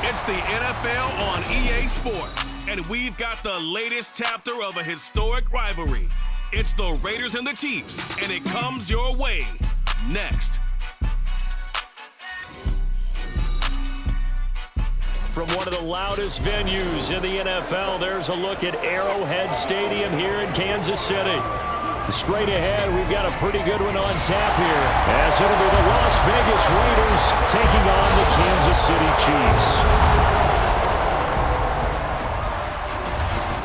It's the NFL on EA Sports, and we've got the latest chapter of a historic rivalry. It's the Raiders and the Chiefs, and it comes your way next. From one of the loudest venues in the NFL, there's a look at Arrowhead Stadium here in Kansas City. Straight ahead, we've got a pretty good one on tap here, as it'll be the Las Vegas Raiders taking on the Kansas City Chiefs.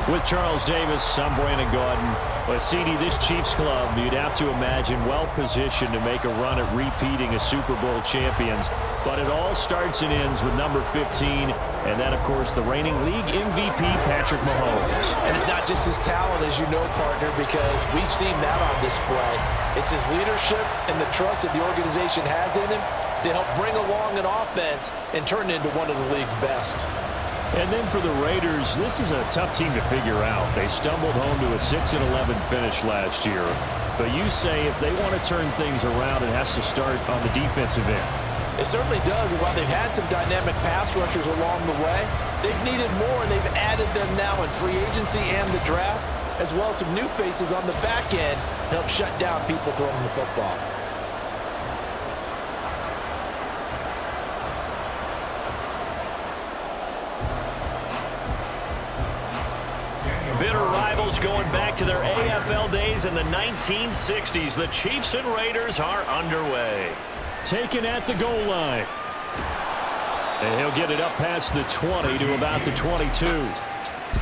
With Charles Davis, I'm Brandon Gaudin. Well, CD, this Chiefs club, you'd have to imagine well-positioned to make a run at repeating as Super Bowl champions. But it all starts and ends with number 15, and that, of course, the reigning league MVP, Patrick Mahomes. And it's not just his talent, as you know, partner, because we've seen that on display. It's his leadership and the trust that the organization has in him to help bring along an offense and turn it into one of the league's best. And then for the Raiders, this is a tough team to figure out. They stumbled home to a 6-11 finish last year. But you say if they want to turn things around, it has to start on the defensive end. It certainly does, and while they've had some dynamic pass rushers along the way, they've needed more, and they've added them now in free agency and the draft, as well as some new faces on the back end to help shut down people throwing the football. Bitter rivals going back to their AFL days in the 1960s. The Chiefs and Raiders are underway. Taken at the goal line. And he'll get it up past the 20 to about the 22.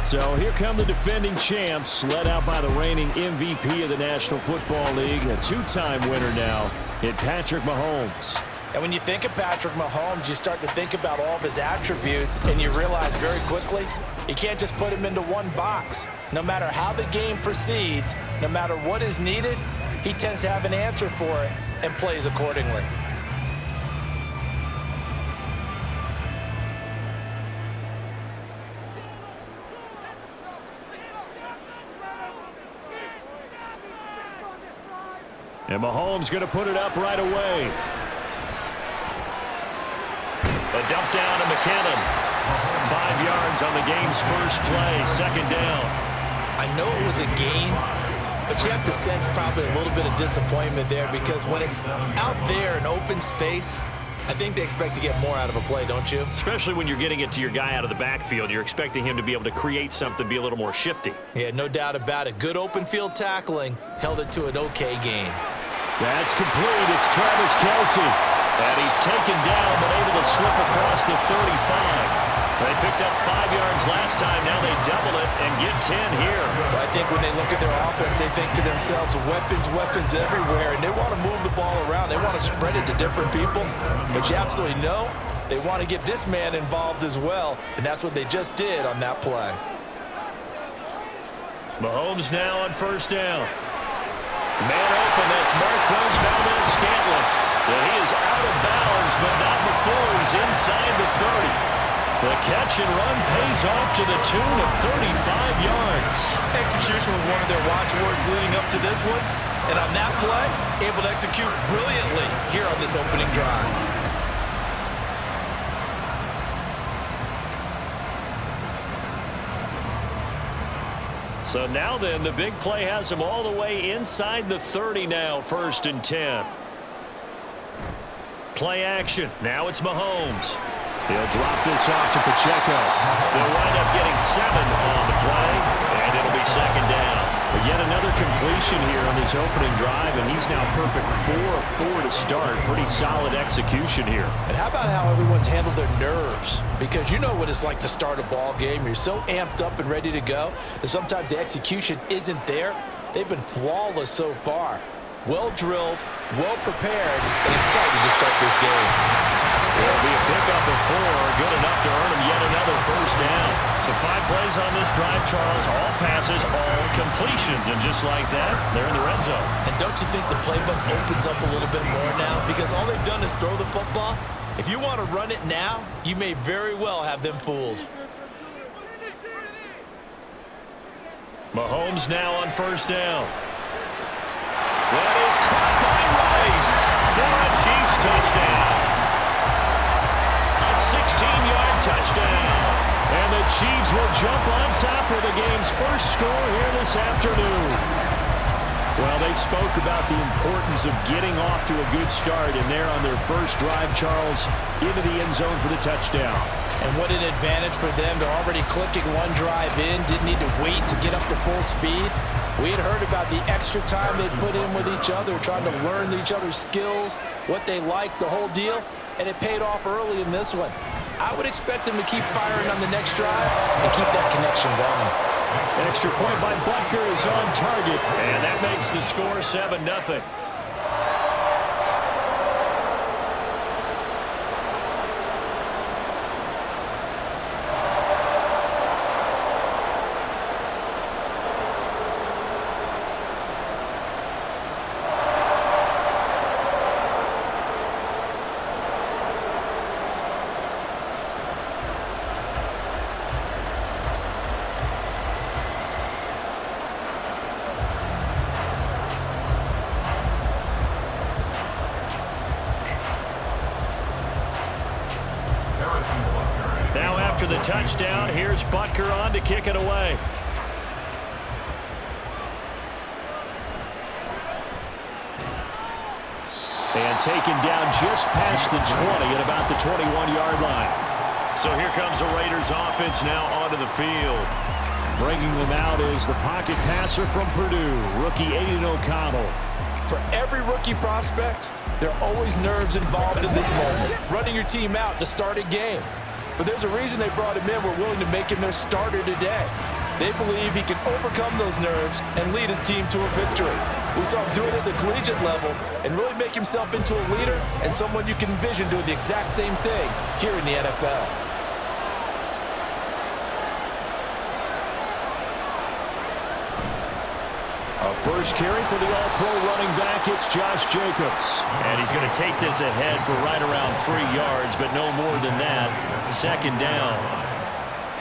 So here come the defending champs, led out by the reigning MVP of the National Football League, a two-time winner now in Patrick Mahomes. And when you think of Patrick Mahomes, you start to think about all of his attributes, and you realize very quickly, you can't just put him into one box. No matter how the game proceeds, no matter what is needed, he tends to have an answer for it and plays accordingly. And Mahomes going to put it up right away. A dump down to McKinnon. 5 yards on the game's first play, second down. I know it was a gain, but you have to sense probably a little bit of disappointment there, because when it's out there in open space, I think they expect to get more out of a play, don't you? Especially when you're getting it to your guy out of the backfield. You're expecting him to be able to create something, be a little more shifty. Yeah, no doubt about it. Good open field tackling held it to an okay gain. That's complete. It's Travis Kelce. And he's taken down, but able to slip across the 35. They picked up 5 yards last time. Now they double it and get 10 here. Well, I think when they look at their offense, they think to themselves, weapons everywhere, and they want to move the ball around. They want to spread it to different people. But you absolutely know they want to get this man involved as well, and that's what they just did on that play. Mahomes now on first down. Man open, that's Marquez Valdes-Scantling. And he is out of bounds, but not before he's inside the 30. The catch and run pays off to the tune of 35 yards. Execution was one of their watchwords leading up to this one. And on that play, able to execute brilliantly here on this opening drive. So now then, the big play has him all the way inside the 30 now, 1st and 10. Play action. Now it's Mahomes. He'll drop this off to Pacheco. They'll wind up getting 7 on the play, and it'll be second down. But yet another completion here on this opening drive, and he's now perfect 4 of 4 to start. Pretty solid execution here. And how about how everyone's handled their nerves? Because you know what it's like to start a ball game. You're so amped up and ready to go that sometimes the execution isn't there. They've been flawless so far. Well drilled, well prepared, and excited to start this game. It'll be a pickup of 4, good enough to earn him yet another first down. So 5 plays on this drive, Charles, all passes, all completions, and just like that, they're in the red zone. And don't you think the playbook opens up a little bit more now? Because all they've done is throw the football. If you want to run it now, you may very well have them fooled. Mahomes now on first down. That is caught by Rice for a Chiefs touchdown. A 16-yard touchdown. Chiefs will jump on top with the game's first score here this afternoon. Well, they spoke about the importance of getting off to a good start, and they're on their first drive, Charles, into the end zone for the touchdown. And what an advantage for them. They're already clicking one drive in, didn't need to wait to get up to full speed. We had heard about the extra time they put in with each other, trying to learn each other's skills, what they like, the whole deal, and it paid off early in this one. I would expect them to keep firing on the next drive and keep that connection going. Extra point by Butker is on target, and that makes the score 7-0. Now after the touchdown, here's Butker on to kick it away. And taken down just past the 20 at about the 21-yard line. So here comes the Raiders offense now onto the field. Bringing them out is the pocket passer from Purdue, rookie Aiden O'Connell. For every rookie prospect, there are always nerves involved in this moment, running your team out to start a game. But there's a reason they brought him in. We're willing to make him their starter today. They believe he can overcome those nerves and lead his team to a victory. We saw him do it at the collegiate level and really make himself into a leader and someone you can envision doing the exact same thing here in the NFL. A first carry for the All-Pro running back, it's Josh Jacobs. And he's going to take this ahead for right around 3 yards, but no more than that. Second down.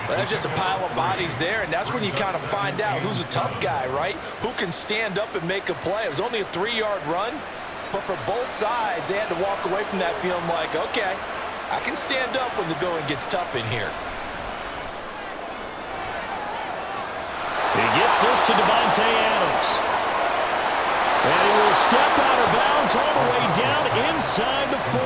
Well, there's just a pile of bodies there, and that's when you kind of find out who's a tough guy, right? Who can stand up and make a play. It was only a 3-yard run, but for both sides, they had to walk away from that feeling like, okay, I can stand up when the going gets tough in here. He gets this to Devontae Adams. And he will step out of bounds all the way down inside the 40.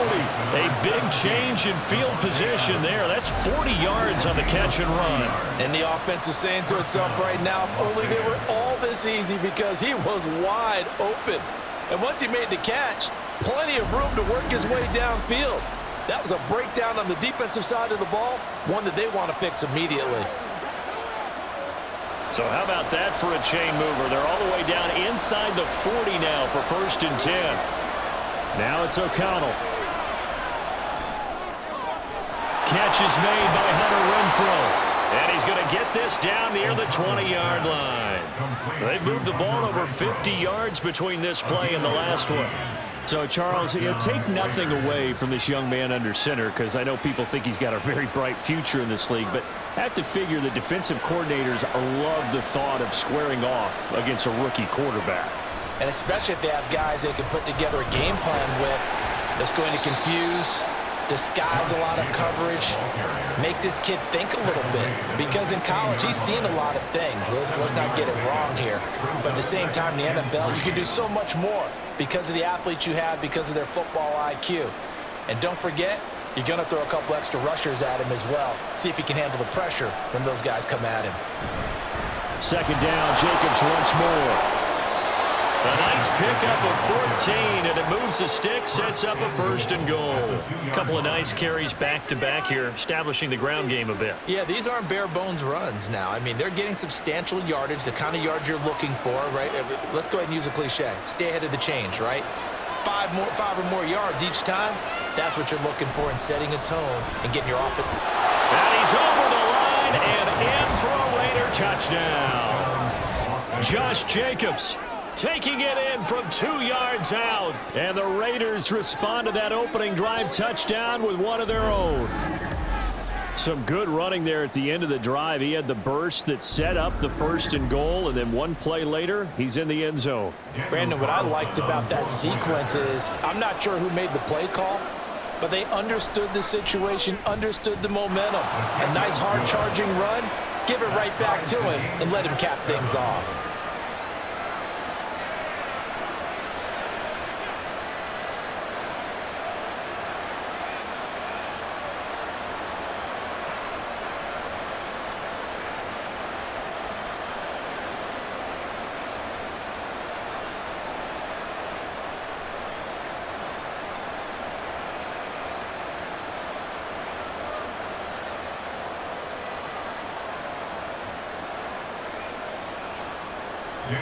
A big change in field position there. That's 40 yards on the catch and run. And the offense is saying to itself right now, if only they were all this easy, because he was wide open. And once he made the catch, plenty of room to work his way downfield. That was a breakdown on the defensive side of the ball, one that they want to fix immediately. So how about that for a chain mover? They're all the way down inside the 40 now for 1st and 10. Now it's O'Connell. Catch is made by Hunter Renfrow. And he's going to get this down near the 20-yard line. They've moved the ball over 50 yards between this play and the last one. So, Charles, take nothing away from this young man under center, because I know people think he's got a very bright future in this league, but I have to figure the defensive coordinators love the thought of squaring off against a rookie quarterback. And especially if they have guys they can put together a game plan with that's going to confuse, disguise a lot of coverage, make this kid think a little bit. Because in college, he's seen a lot of things. Let's not get it wrong here. But at the same time, in the NFL, you can do so much more because of the athletes you have, because of their football IQ. And don't forget, you're going to throw a couple extra rushers at him as well. See if he can handle the pressure when those guys come at him. Second down, Jacobs once more. A nice pickup of 14, and it moves the stick, sets up a 1st and goal. A couple of nice carries back-to-back here, establishing the ground game a bit. Yeah, these aren't bare-bones runs now. I mean, they're getting substantial yardage, the kind of yards you're looking for, right? Let's go ahead and use a cliche. Stay ahead of the change, right? 5 or more yards each time, that's what you're looking for in setting a tone and getting your offense. And he's over the line and in for a Raider touchdown. Josh Jacobs taking it in from 2 yards out. And the Raiders respond to that opening drive touchdown with one of their own. Some good running there at the end of the drive. He had the burst that set up the 1st and goal, and then one play later, he's in the end zone. Brandon, what I liked about that sequence is I'm not sure who made the play call, but they understood the situation, understood the momentum. A nice hard-charging run, give it right back to him, and let him cap things off.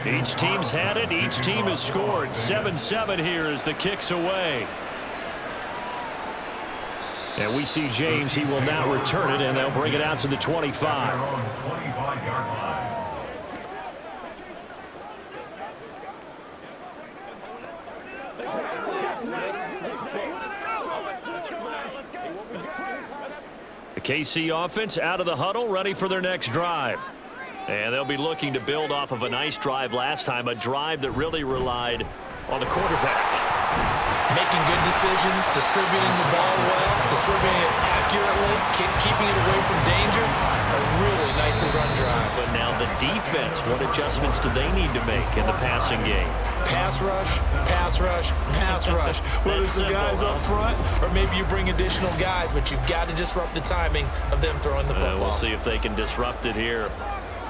Each team's had it. Each team has scored. 7-7 here as the kick's away. And we see James. He will now return it, and they'll bring it out to the 25. The KC offense out of the huddle, ready for their next drive. And they'll be looking to build off of a nice drive last time, a drive that really relied on the quarterback. Making good decisions, distributing the ball well, distributing it accurately, keeping it away from danger. A really nicely run drive. But now the defense, what adjustments do they need to make in the passing game? Pass rush, pass rush, pass rush. Whether it's the guys up front or maybe you bring additional guys, but you've got to disrupt the timing of them throwing the football. We'll see if they can disrupt it here.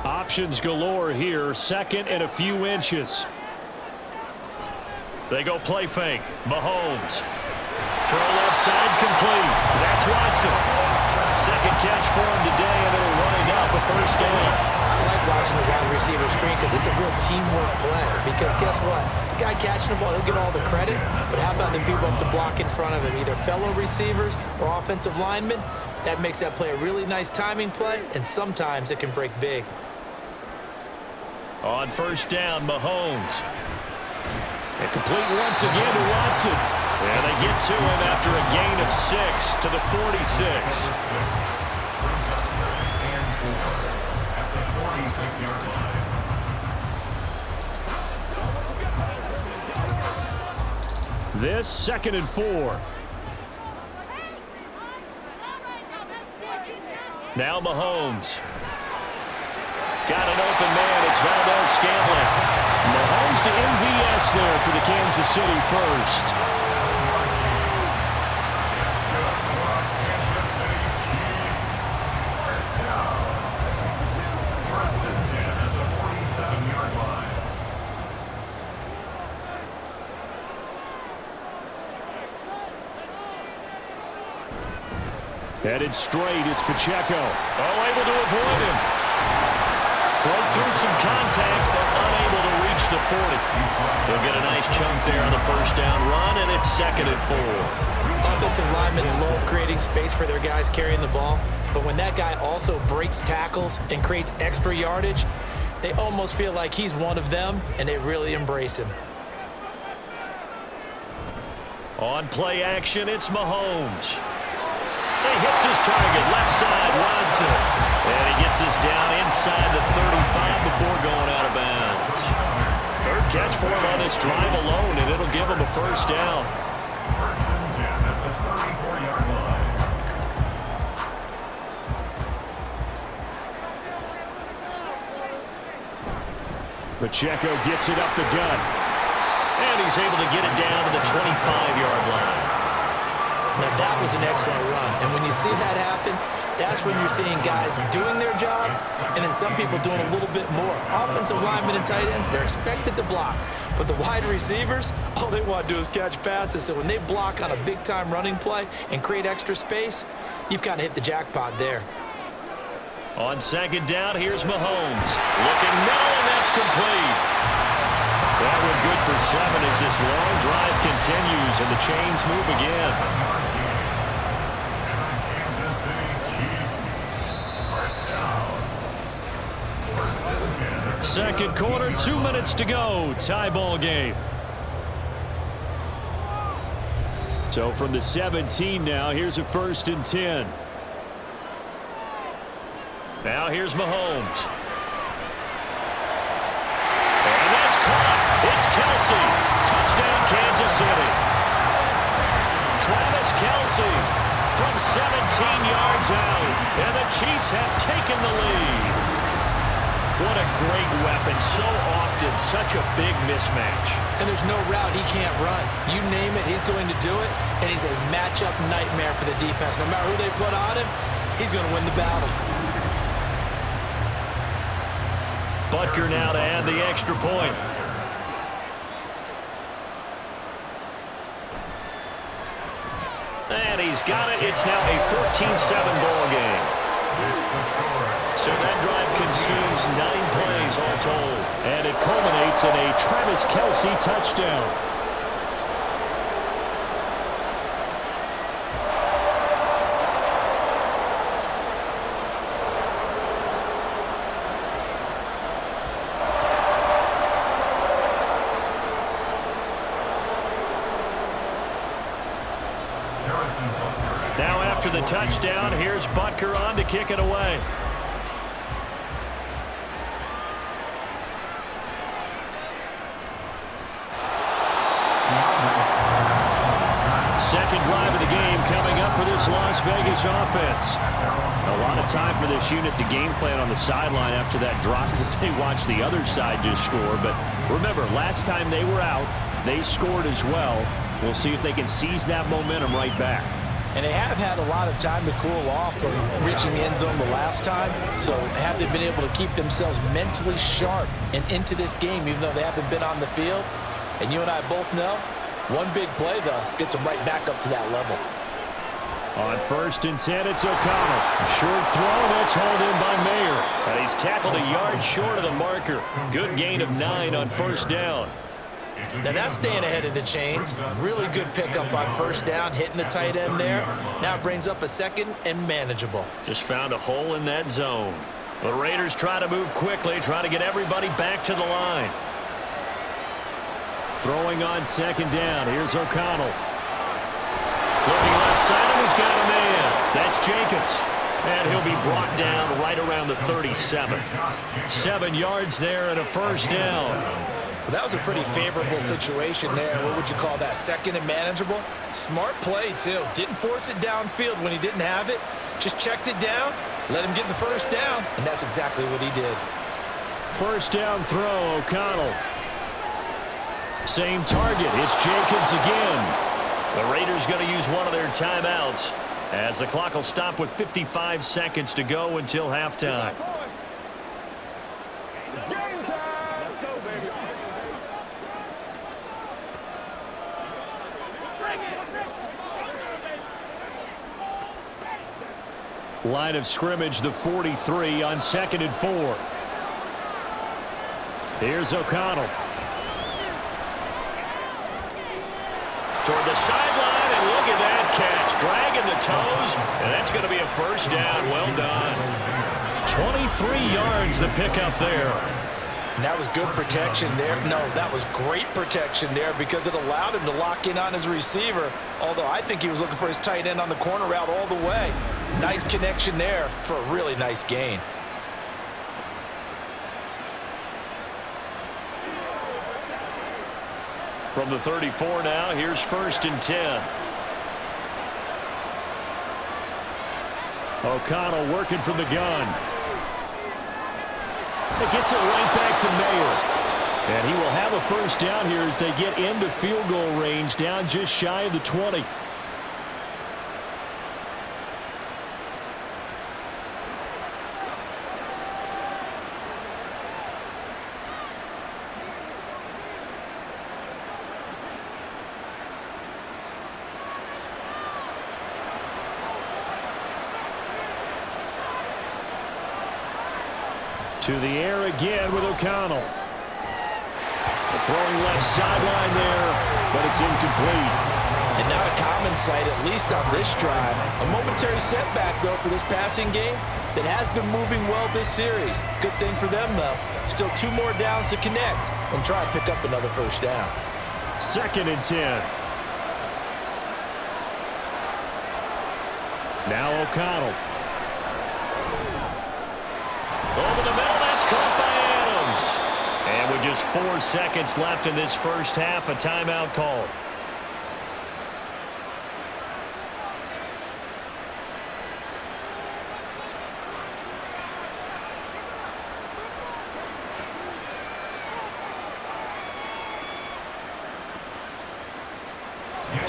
Options galore here, second and a few inches. They go play fake. Mahomes. Throw left side complete. That's Watson. Second catch for him today, and it'll wind up a first down. I like watching the wide receiver screen because it's a real teamwork play. Because guess what? The guy catching the ball, he'll get all the credit. But how about the people up to block in front of him, either fellow receivers or offensive linemen? That makes that play a really nice timing play, and sometimes it can break big. On first down, Mahomes. And complete once again to Watson. And they get to him after a gain of 6 to the 46. This 2nd and 4. Now Mahomes. Got an open man. It's Valdez-Scantling. Mahomes to MVS there for the Kansas City first. Headed straight, it's Pacheco. Oh, able to avoid him. Broke through some contact, but unable to reach the 40. They'll get a nice chunk there on the first down run, and it's 2nd and 4. Offensive linemen love creating space for their guys carrying the ball, but when that guy also breaks tackles and creates extra yardage, they almost feel like he's one of them, and they really embrace him. On play action, it's Mahomes. He hits his target, left side, Watson. And he gets us down inside the 35 before going out of bounds. Third catch for him on this drive alone, and it'll give him a first down. Pacheco gets it up the gut. And he's able to get it down to the 25-yard line. Now, that was an excellent run. And when you see that happen, that's when you're seeing guys doing their job and then some people doing a little bit more. Offensive linemen and tight ends, they're expected to block. But the wide receivers, all they want to do is catch passes. So when they block on a big-time running play and create extra space, you've kind of hit the jackpot there. On second down, here's Mahomes. Looking middle, and that's complete. That one good for 7 as this long drive continues and the chains move again. Second quarter, 2 minutes to go. Tie ball game. So from the 17 now, here's a 1st and 10. Now here's Mahomes. And that's caught. It's Kelce. Touchdown, Kansas City. Travis Kelce from 17 yards out, and the Chiefs have taken the lead. What a great weapon. So often, such a big mismatch. And there's no route he can't run. You name it, he's going to do it, and he's a matchup nightmare for the defense. No matter who they put on him, he's going to win the battle. Butker now to add the extra point. And he's got it. It's now a 14-7 ball game. So that drive consumes 9 plays all told. And it culminates in a Travis Kelce touchdown. Now after the touchdown, here's Butker on to kick it away. Second drive of the game coming up for this Las Vegas offense. A lot of time for this unit to game plan on the sideline after that drive that they watched the other side just score. But remember, last time they were out, they scored as well. We'll see if they can seize that momentum right back. And they have had a lot of time to cool off from reaching the end zone the last time. So have they been able to keep themselves mentally sharp and into this game, even though they haven't been on the field? And you and I both know, one big play, though, gets them right back up to that level. On 1st and 10, it's O'Connell. Short throw, and that's hauled in by Mayer. And he's tackled a yard short of the marker. Good gain of 9 on 1st down. Now that's staying ahead of the chains. Really good pickup on 1st down, hitting the tight end there. Now it brings up a 2nd and manageable. Just found a hole in that zone. The Raiders try to move quickly, try to get everybody back to the line. Throwing on 2nd down. Here's O'Connell. Looking left side, and he's got a man. That's Jacobs. And he'll be brought down right around the 37. 7 yards there and a 1st down. Well, that was a pretty favorable situation there. What would you call that? 2nd and manageable? Smart play, too. Didn't force it downfield when he didn't have it. Just checked it down, let him get the 1st down, and that's exactly what he did. 1st down throw, O'Connell. Same target. It's Jacobs again. The Raiders going to use one of their timeouts as the clock will stop with 55 seconds to go until halftime. It's game time. Let's go, baby. Line of scrimmage, the 43 on 2nd and 4. Here's O'Connell. Toward the sideline, and look at that catch. Dragging the toes, and that's going to be a 1st down. Well done. 23 yards the pickup there. And that was good protection there. No, that was great protection there because it allowed him to lock in on his receiver, although I think he was looking for his tight end on the corner route all the way. Nice connection there for a really nice gain. From the 34 now, here's 1st and 10. O'Connell working from the gun. It gets it right back to Mayer. And he will have a 1st down here as they get into field goal range, down just shy of the 20. To the air again with O'Connell. Throwing left sideline there, but it's incomplete. And not a common sight, at least on this drive. A momentary setback, though, for this passing game that has been moving well this series. Good thing for them, though. Still 2 more downs to connect and try and pick up another 1st down. 2nd and 10. Now O'Connell. Over the middle, that's caught by Adams. And with just 4 seconds left in this 1st half, a timeout call.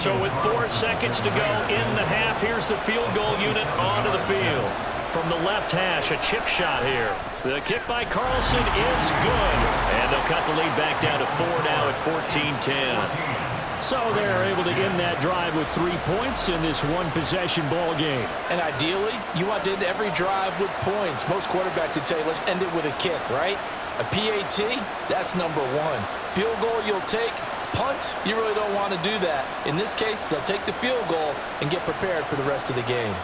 So with 4 seconds to go in the half, here's the field goal unit onto the field. From the left hash, a chip shot here. The kick by Carlson is good. And they'll cut the lead back down to 4 now at 14-10. So they're able to end that drive with 3 points in this one-possession ball game. And ideally, you want to end every drive with points. Most quarterbacks would tell you, let's end it with a kick, right? A PAT, that's number 1. Field goal you'll take. Punts, you really don't want to do that. In this case, they'll take the field goal and get prepared for the rest of the game.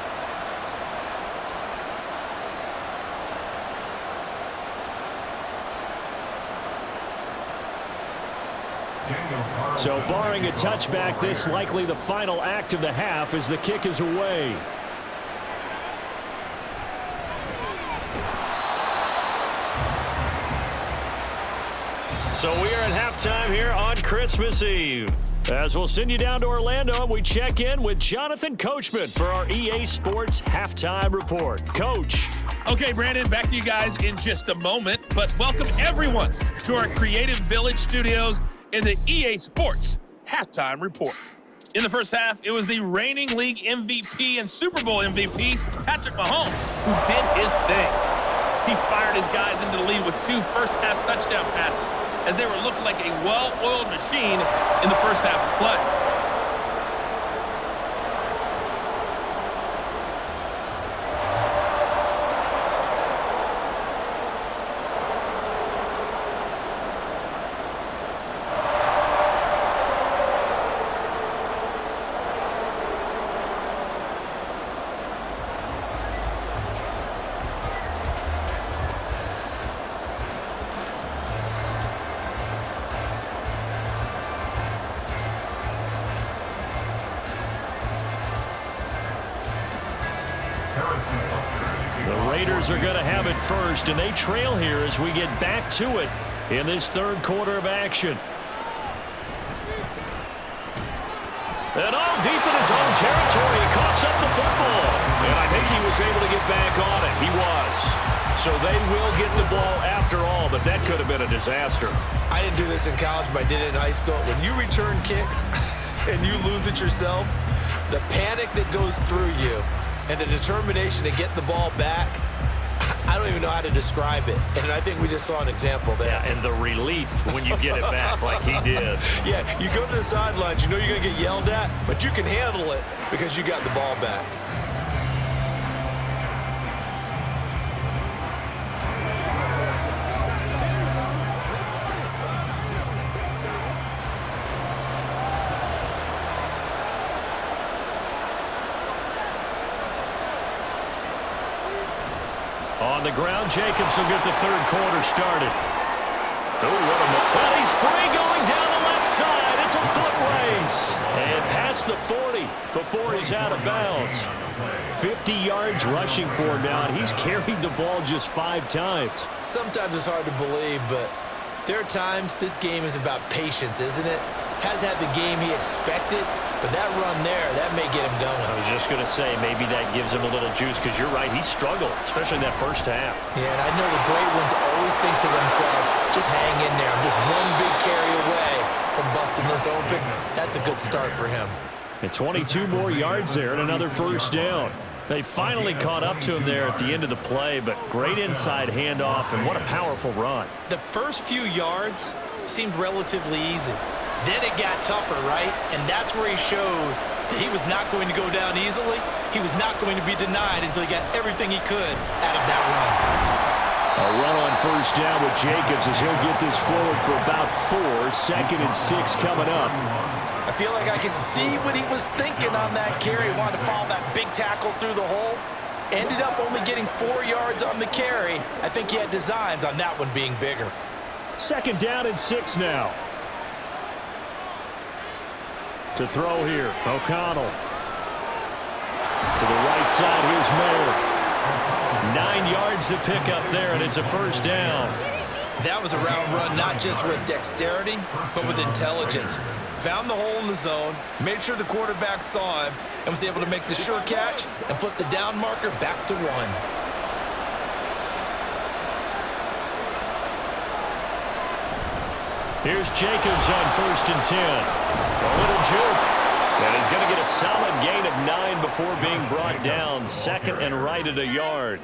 So barring a touchback, this likely the final act of the half as the kick is away. So we are at halftime here on Christmas Eve. As we'll send you down to Orlando, we check in with Jonathan Coachman for our EA Sports Halftime Report. Coach. Okay, Brandon, back to you guys in just a moment, but welcome everyone to our Creative Village studios in the EA Sports Halftime Report. In the first half, it was the reigning league MVP and Super Bowl MVP, Patrick Mahomes, who did his thing. He fired his guys into the lead with 2 first-half touchdown passes as they were looking like a well-oiled machine in the first half of play. Are going to have it first, and they trail here as we get back to it in this third quarter of action. And all deep in his own territory, he coughs up the football. And I think he was able to get back on it. He was. So they will get the ball after all, but that could have been a disaster. I didn't do this in college, but I did it in high school. When you return kicks and you lose it yourself, the panic that goes through you and the determination to get the ball back, I don't even know how to describe it. And I think we just saw an example there. Yeah, and the relief when you get it back like he did. Yeah, you go to the sidelines, you know you're going to get yelled at, but you can handle it because you got the ball back. On the ground, Jacobs will get the third quarter started. Oh, what a move. Well, he's free going down the left side. It's a foot race. And past the 40 before he's out of bounds. 50 yards rushing for him now, and he's carried the ball just 5 times. Sometimes it's hard to believe, but there are times this game is about patience, isn't it? Has had the game he expected, but that run there, that may get him going. I was just going to say, maybe that gives him a little juice, because you're right, he struggled, especially in that first half. Yeah, and I know the great ones always think to themselves, just hang in there. I'm just one big carry away from busting this open. That's a good start for him. And 22 more yards there and another first down. They finally caught up to him there at the end of the play, but great inside handoff, and what a powerful run. The first few yards seemed relatively easy. Then it got tougher, right? And that's where he showed that he was not going to go down easily. He was not going to be denied until he got everything he could out of that run. A run on first down with Jacobs as he'll get this forward for about 4. 2nd and 6 coming up. I feel like I can see what he was thinking on that carry. He wanted to follow that big tackle through the hole. Ended up only getting 4 yards on the carry. I think he had designs on that one being bigger. 2nd down and 6 now. To throw here, O'Connell. To the right side, here's Mayer. 9 yards to pick up there, and it's a first down. That was a route run not just with dexterity, but with intelligence. Found the hole in the zone, made sure the quarterback saw him, and was able to make the sure catch and flip the down marker back to 1. Here's Jacobs on 1st and 10. A little juke. And he's going to get a solid gain of 9 before being brought down. Second and right at a yard.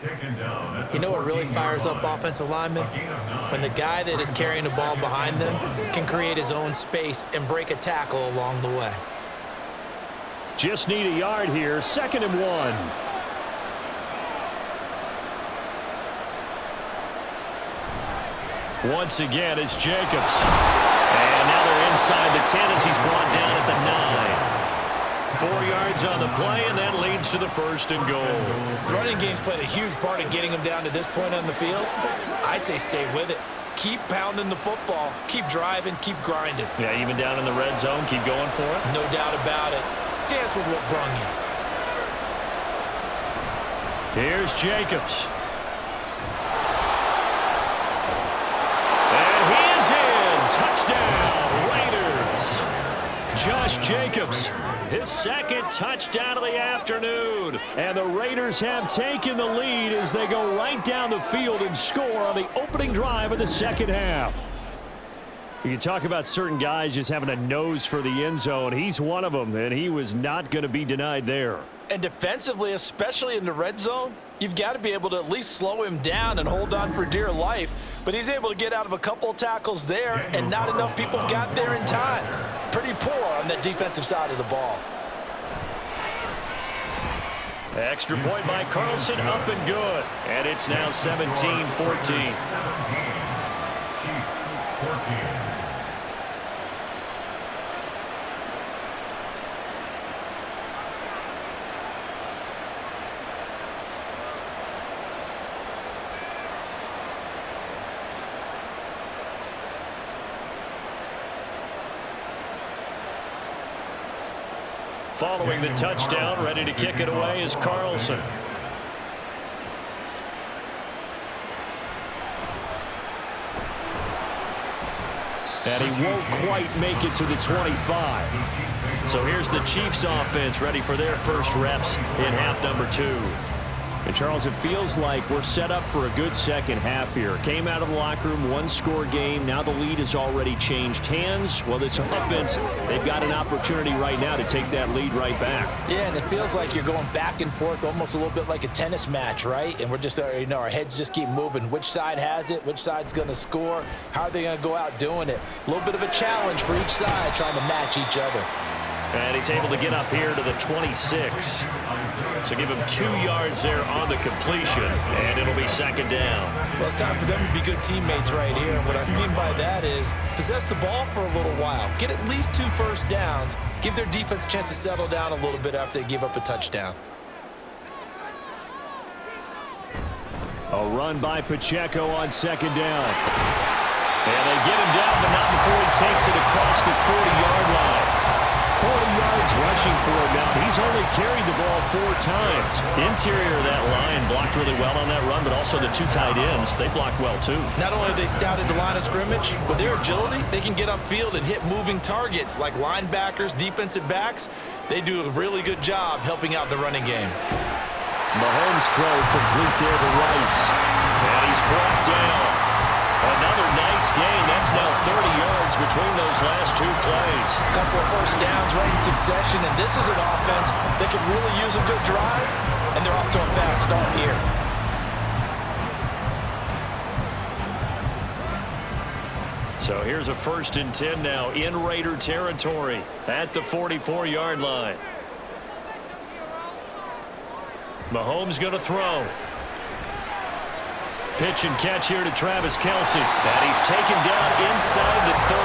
You know what really fires up offensive linemen? When the guy that is carrying the ball behind them can create his own space and break a tackle along the way. Just need a yard here. 2nd and 1. Once again, it's Jacobs. And now they're inside the 10 as he's brought down at the 9. 4 yards on the play, and that leads to the 1st and goal. The running game's played a huge part in getting him down to this point on the field. I say stay with it. Keep pounding the football. Keep driving. Keep grinding. Yeah, even down in the red zone, keep going for it. No doubt about it. Dance with what brung you. Here's Jacobs. And he is in. Touchdown, Raiders. Josh Jacobs, his 2nd touchdown of the afternoon. And the Raiders have taken the lead as they go right down the field and score on the opening drive of the 2nd half. You can talk about certain guys just having a nose for the end zone. He's one of them, and he was not going to be denied there. And defensively, especially in the red zone, you've got to be able to at least slow him down and hold on for dear life. But he's able to get out of a couple of tackles there, and not enough people got there in time. Pretty poor on the defensive side of the ball. Extra point by Carlson, up and good. And it's now 17-14. Following the touchdown, ready to kick it away is Carlson. And he won't quite make it to the 25. So here's the Chiefs offense ready for their first reps in half number 2. And, Charles, it feels like we're set up for a good second half here. Came out of the locker room, 1-score game. Now the lead has already changed hands. Well, this offense, they've got an opportunity right now to take that lead right back. Yeah, and it feels like you're going back and forth almost a little bit like a tennis match, right? And we're just, our heads just keep moving. Which side has it? Which side's going to score? How are they going to go out doing it? A little bit of a challenge for each side trying to match each other. And he's able to get up here to the 26. So give him 2 yards there on the completion, and it'll be 2nd down. Well, it's time for them to be good teammates right here. And what I mean by that is possess the ball for a little while. Get at least 2 first downs. Give their defense a chance to settle down a little bit after they give up a touchdown. A run by Pacheco on 2nd down. And they get him down, but not before he takes it across the 40-yard line. 40 yards rushing for him now. He's only carried the ball 4 times. Interior of that line blocked really well on that run, but also the 2 tight ends, they blocked well too. Not only have they scouted the line of scrimmage, with their agility, they can get upfield and hit moving targets like linebackers, defensive backs. They do a really good job helping out the running game. Mahomes throw complete there to Rice. And he's brought down. Another nice gain. That's now 30 yards between those last 2 plays. A couple of first downs right in succession, and this is an offense that could really use a good drive, and they're off to a fast start here. So here's a 1st and 10 now in Raider territory at the 44-yard line. Mahomes going to throw. Pitch and catch here to Travis Kelce. And he's taken down inside the 30.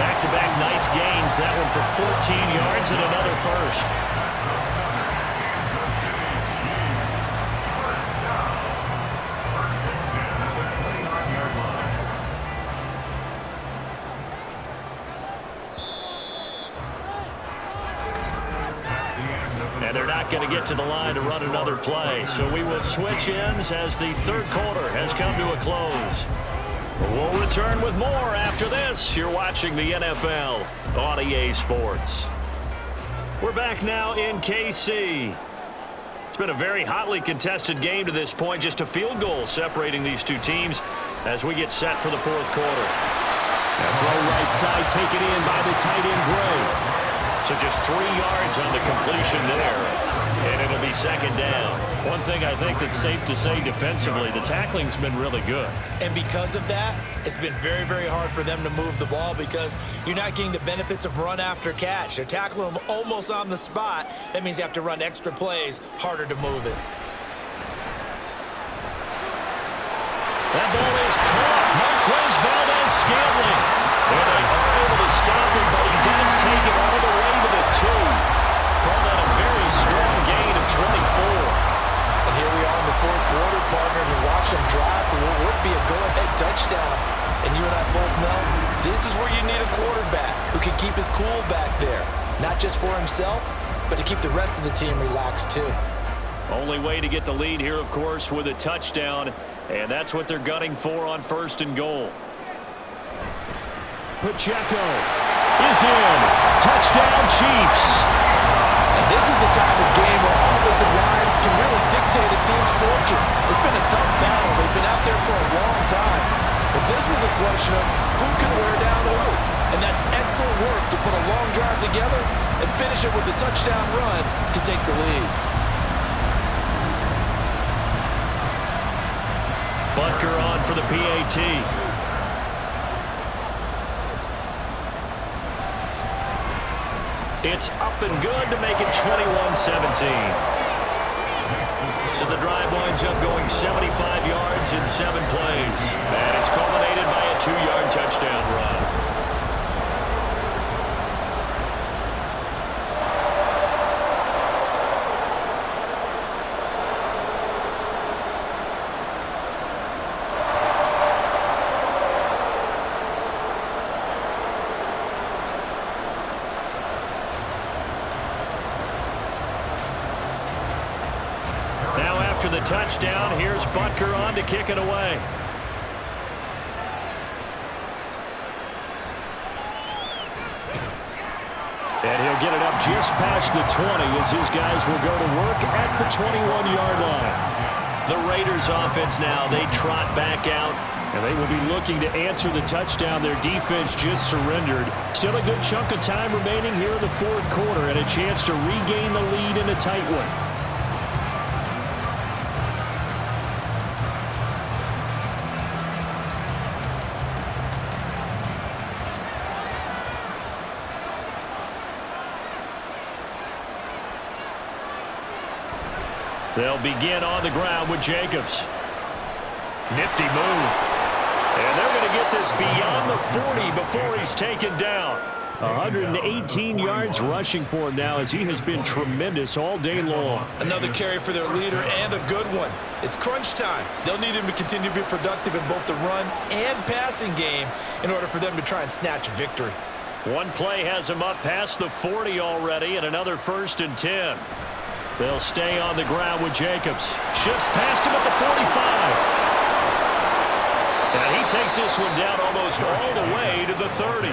Back-to-back nice gains. That one for 14 yards and another 1st. And they're not going to get to the line to run another play. So we will switch ends as the 3rd quarter has come to a close. We'll return with more after this. You're watching the NFL on EA Sports. We're back now in KC. It's been a very hotly contested game to this point. Just a field goal separating these 2 teams as we get set for the 4th quarter. A throw right side taken in by the tight end Gray. So just 3 yards on the completion there, and it'll be second down. One thing I think that's safe to say defensively, the tackling's been really good. And because of that, it's been very, very hard for them to move the ball because you're not getting the benefits of run after catch. They're tackling them almost on the spot. That means you have to run extra plays, harder to move it. That ball is caught. Marquez Valdes-Scantling. And they are able to stop him, but he does take it all the way to the 2. Call that a very strong gain of 24. And here we are in the fourth quarter, partner, and watch them drive for what would be a go-ahead touchdown. And you and I both know this is where you need a quarterback who can keep his cool back there. Not just for himself, but to keep the rest of the team relaxed too. Only way to get the lead here, of course, with a touchdown. And that's what they're gunning for on 1st and goal. Pacheco is in. Touchdown, Chiefs. And this is the type of game where offensive lines can really dictate a team's fortunes. It's been a tough battle. They've been out there for a long time. But this was a question of who can wear down who. And that's excellent work to put a long drive together and finish it with a touchdown run to take the lead. Butker on for the PAT. It's up and good to make it 21-17. So the drive winds up going 75 yards in 7 plays. And it's culminated by a 2-yard touchdown run. The touchdown. Here's Butker on to kick it away. And he'll get it up just past the 20 as his guys will go to work at the 21-yard line. The Raiders offense now, they trot back out, and they will be looking to answer the touchdown their defense just surrendered. Still a good chunk of time remaining here in the fourth quarter and a chance to regain the lead in a tight one. They'll begin on the ground with Jacobs. Nifty move. And they're going to get this beyond the 40 before he's taken down. 118 yards rushing for him now as he has been tremendous all day long. Another carry for their leader and a good one. It's crunch time. They'll need him to continue to be productive in both the run and passing game in order for them to try and snatch a victory. One play has him up past the 40 already and another 1st and 10. They'll stay on the ground with Jacobs. Shifts past him at the 45. And he takes this one down almost all the way to the 30.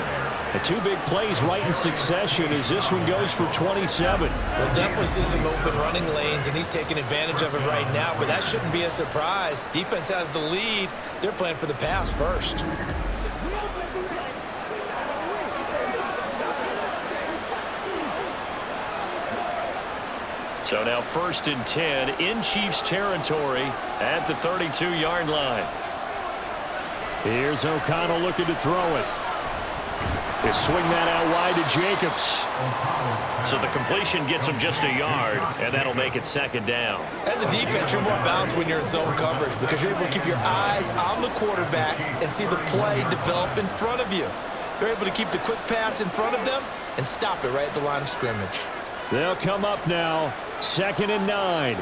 The 2 big plays right in succession as this one goes for 27. We'll definitely see some open running lanes, and he's taking advantage of it right now, but that shouldn't be a surprise. Defense has the lead. They're playing for the pass first. So now 1st and 10 in Chiefs territory at the 32-yard line. Here's O'Connell looking to throw it. They swing that out wide to Jacobs. So the completion gets him just a yard, and that'll make it 2nd down. As a defense, you're more balanced when you're in zone coverage because you're able to keep your eyes on the quarterback and see the play develop in front of you. They're able to keep the quick pass in front of them and stop it right at the line of scrimmage. They'll come up now, 2nd and 9.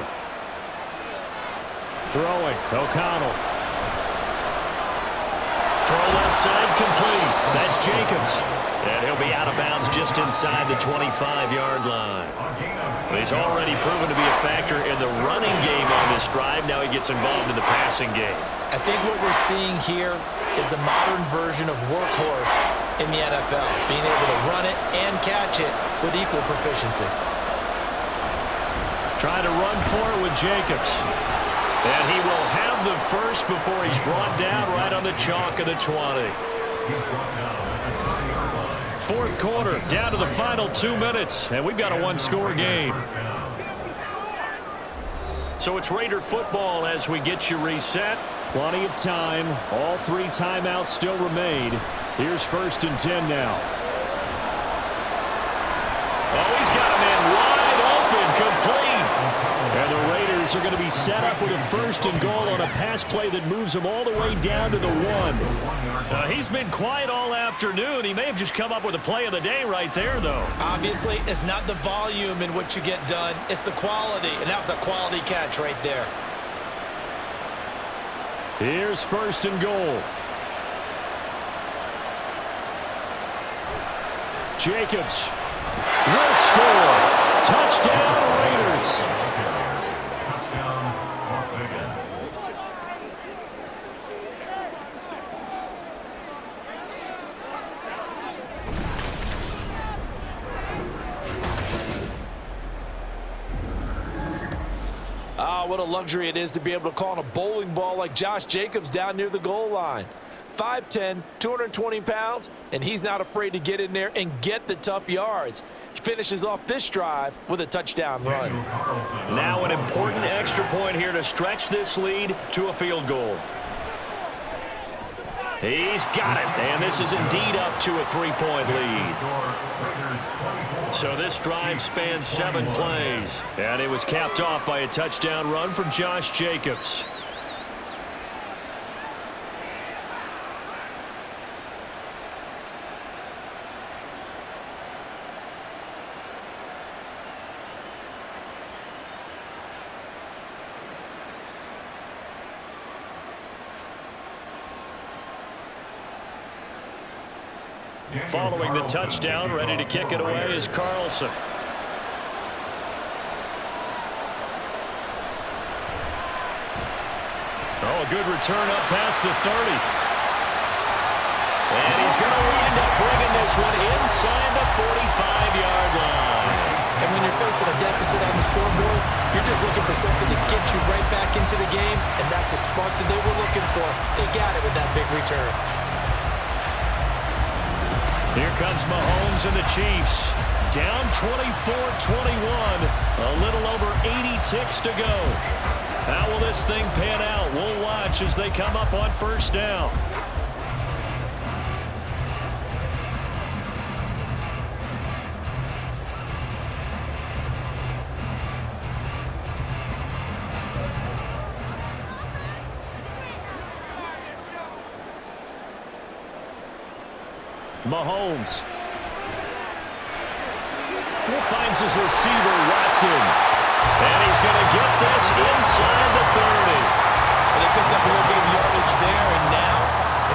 Throwing, O'Connell. Throw left side complete. That's Jacobs. And he'll be out of bounds just inside the 25-yard line. He's already proven to be a factor in the running game on this drive. Now he gets involved in the passing game. I think what we're seeing here is the modern version of workhorse in the NFL, being able to run it and catch it with equal proficiency. Trying to run for it with Jacobs. And he will have the first before he's brought down right on the chalk of the 20. fourth quarter, down to the final 2 minutes, and we've got a one-score game. So it's Raider football as we get you reset. Plenty of time. All 3 timeouts still remain. Here's 1st and 10 now. Oh, he's got a man wide open, complete. And the Raiders are going to be set up with a 1st and goal on a pass play that moves them all the way down to the 1. He's been quiet all afternoon. He may have just come up with a play of the day right there, though. Obviously, it's not the volume in what you get done. It's the quality, and that was a quality catch right there. Here's 1st and goal. Jacobs will score. Touchdown, Raiders. What a luxury it is to be able to call on a bowling ball like Josh Jacobs down near the goal line. 5'10", 220 pounds, and he's not afraid to get in there and get the tough yards. He finishes off this drive with a touchdown run. Now an important extra point here to stretch this lead to a field goal. He's got it, and this is indeed up to a 3-point lead. So this drive spans 7 plays, and it was capped off by a touchdown run from Josh Jacobs. Following the touchdown, ready to kick it away is Carlson. Oh, a good return up past the 30. And he's going to wind up bringing this one inside the 45-yard line. And when you're facing a deficit on the scoreboard, you're just looking for something to get you right back into the game, and that's the spark that they were looking for. They got it with that big return. Here comes Mahomes and the Chiefs. Down 24-21. A little over 80 ticks to go. How will this thing pan out? We'll watch as they come up on 1st down. Mahomes finds his receiver, Watson. And he's going to get this inside the 30. And they picked up a little bit of yardage there, and now,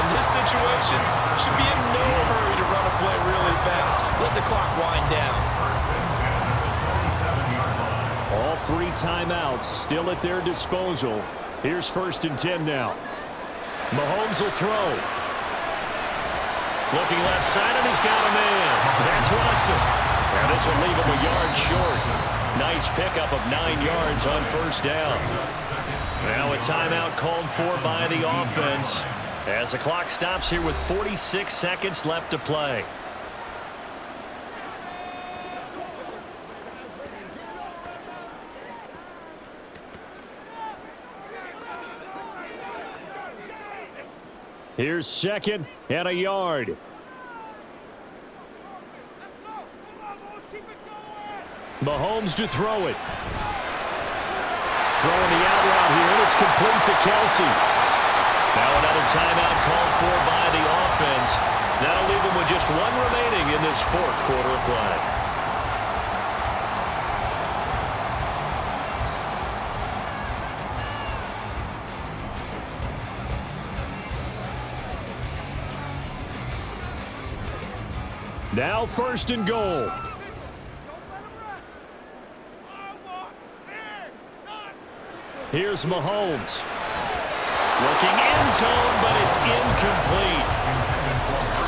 in this situation, should be in no hurry to run a play really fast. Let the clock wind down. All 3 timeouts still at their disposal. Here's 1st and 10 now. Mahomes will throw. Looking left side, and he's got a man. That's Watson. And this will leave him a yard short. Nice pickup of 9 yards on 1st down. Now a timeout called for by the offense as the clock stops here with 46 seconds left to play. Here's 2nd and a yard. Mahomes to throw it. Throwing the out route here, and it's complete to Kelce. Now another timeout called for by the offense. That'll leave them with just 1 remaining in this 4th quarter of play. Now 1st and goal. Here's Mahomes. Looking end zone, but it's incomplete.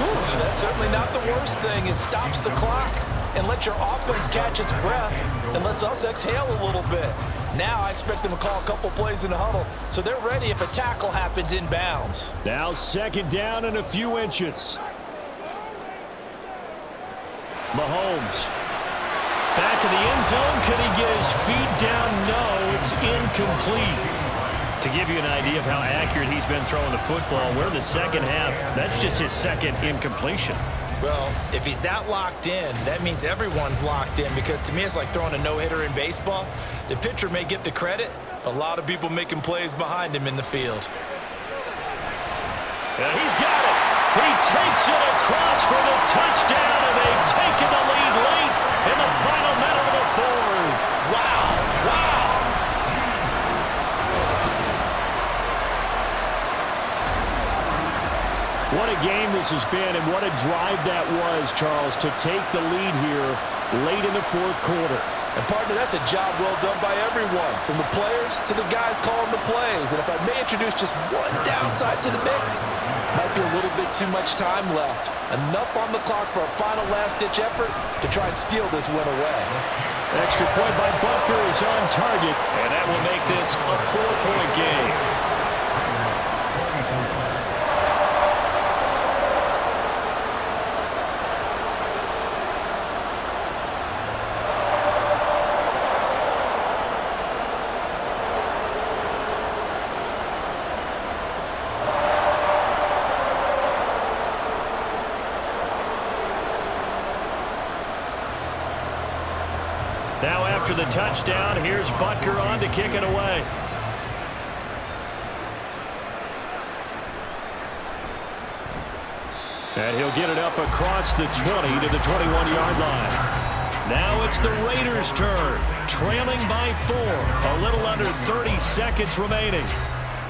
Ooh, that's certainly not the worst thing. It stops the clock and lets your offense catch its breath and lets us exhale a little bit. Now I expect them to call a couple plays in the huddle, so they're ready if a tackle happens inbounds. Now 2nd down and a few inches. Mahomes. Back in the end zone. Could he get his feet down? No, it's incomplete. To give you an idea of how accurate he's been throwing the football, we're in the second half. That's just his second incompletion. Well, if he's that locked in, that means everyone's locked in, because to me it's like throwing a no-hitter in baseball. The pitcher may get the credit, but a lot of people making plays behind him in the field. He's got it. He takes it across for the touchdown, and they've taken the lead late in the final minute of the fourth. Wow, wow. What a game this has been, and what a drive that was, Charles, to take the lead here late in the fourth quarter. And, partner, that's a job well done by everyone, from the players to the guys calling the plays. And if I may introduce just one downside to the mix, might be a little bit too much time left. Enough on the clock for a final last-ditch effort to try and steal this win away. Extra point by Butker is on target, and that will make this a 4-point game. Now after the touchdown, here's Butker on to kick it away. And he'll get it up across the 20 to the 21-yard line. Now it's the Raiders' turn, trailing by 4. A little under 30 seconds remaining.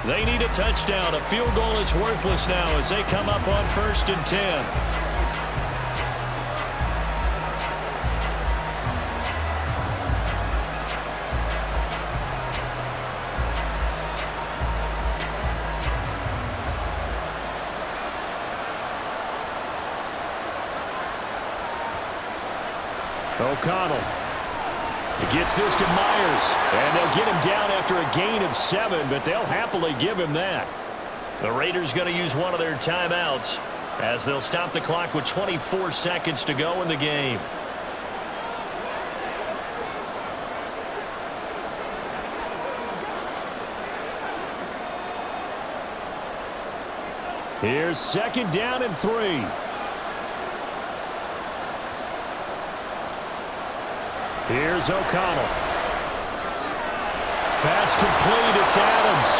They need a touchdown. A field goal is worthless now as they come up on 1st and 10. O'Connell. He gets this to Myers, and they'll get him down after a gain of 7, but they'll happily give him that. The Raiders going to use one of their timeouts as they'll stop the clock with 24 seconds to go in the game. Here's 2nd down and 3. Here's O'Connell. Pass complete. It's Adams.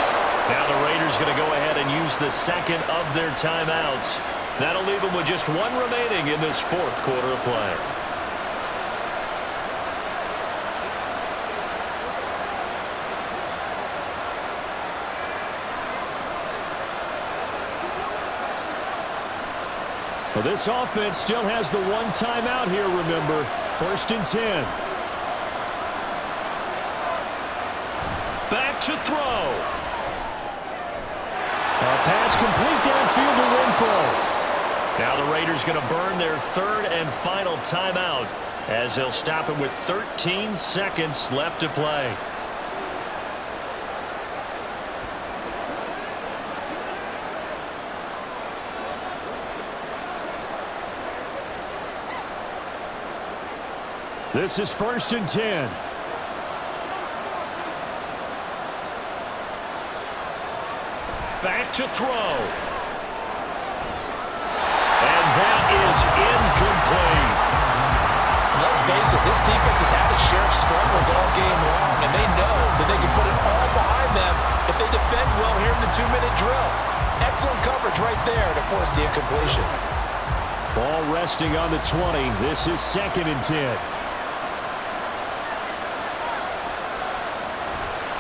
Now the Raiders going to go ahead and use the second of their timeouts. That'll leave them with just 1 remaining in this 4th quarter of play. Well, this offense still has the 1 timeout here, remember. 1st and 10. Back to throw. A pass complete downfield to Renfro. Now the Raiders going to burn their 3rd and final timeout as they'll stop it with 13 seconds left to play. This is 1st and 10. Back to throw. And that is incomplete. Let's face it, this defense has had its share of struggles all game long, and they know that they can put it all behind them if they defend well here in the 2-minute drill. Excellent coverage right there to force the incompletion. Ball resting on the 20. This is 2nd and 10.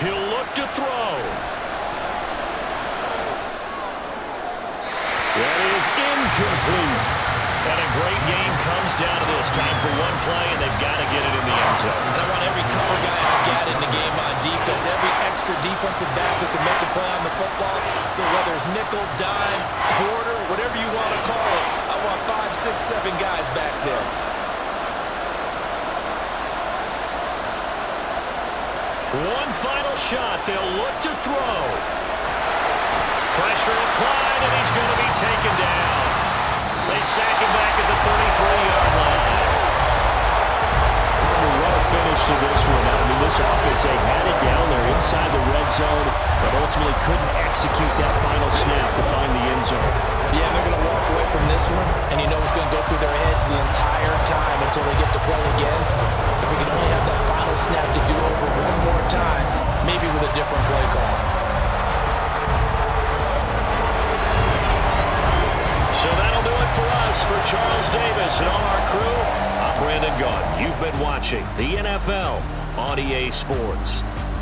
He'll look to throw. That is incomplete. And a great game comes down to this. Time for 1 play, and they've got to get it in the end zone. And I want every cover guy I've got in the game on defense, every extra defensive back who can make a play on the football. So whether it's nickel, dime, quarter, whatever you want to call it, I want 5, 6, 7 guys back there. One final shot. They'll look to throw. Pressure applied, and he's going to be taken down. They sack him back at the 33-yard line. they had it down there inside the red zone, but ultimately couldn't execute that final snap to find the end zone. Yeah, they're going to walk away from this one, and you know it's going to go through their heads the entire time until they get to play again. If we can only have that final snap to do over one more time, maybe with a different play call. So that'll do it for us. For Charles Davis and all our crew, I'm Brandon Gaudin. You've been watching the NFL on EA Sports.